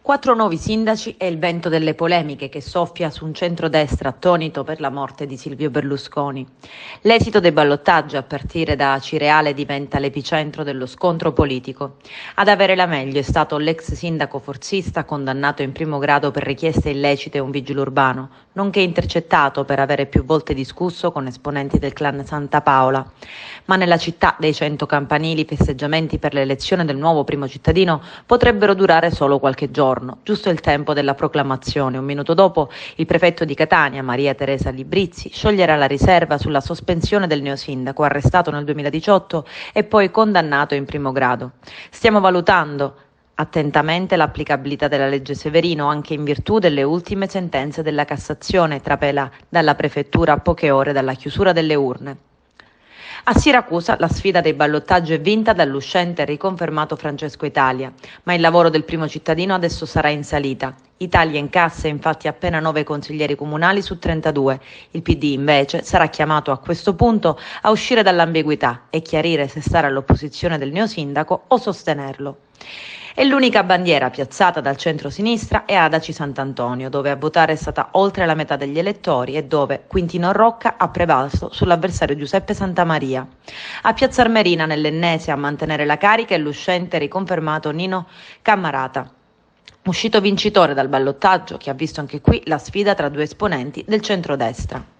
4 nuovi sindaci e il vento delle polemiche che soffia su un centrodestra attonito per la morte di Silvio Berlusconi. L'esito dei ballottaggi a partire da Cireale diventa l'epicentro dello scontro politico. Ad avere la meglio è stato l'ex sindaco forzista condannato in primo grado per richieste illecite a un vigile urbano, nonché intercettato per avere più volte discusso con esponenti del clan Santa Paola. Ma nella città dei 100 campanili i festeggiamenti per l'elezione del nuovo primo cittadino potrebbero durare solo qualche giorno, giusto il tempo della proclamazione. Un minuto dopo il prefetto di Catania, Maria Teresa Librizzi, scioglierà la riserva sulla sospensione del neosindaco arrestato nel 2018 e poi condannato in primo grado. Stiamo valutando attentamente l'applicabilità della legge Severino anche in virtù delle ultime sentenze della Cassazione, trapela dalla prefettura a poche ore dalla chiusura delle urne. A Siracusa la sfida dei ballottaggi è vinta dall'uscente e riconfermato Francesco Italia, ma il lavoro del primo cittadino adesso sarà in salita. Italia incassa infatti appena 9 consiglieri comunali su 32. Il PD invece sarà chiamato a questo punto a uscire dall'ambiguità e chiarire se stare all'opposizione del neosindaco o sostenerlo. E l'unica bandiera piazzata dal centro-sinistra è Adaci Sant'Antonio, dove a votare è stata oltre la metà degli elettori e dove Quintino Rocca ha prevalso sull'avversario Giuseppe Santamaria. A Piazza Armerina, nell'ennesima a mantenere la carica, è l'uscente riconfermato Nino Cammarata, uscito vincitore dal ballottaggio, che ha visto anche qui la sfida tra due esponenti del centrodestra.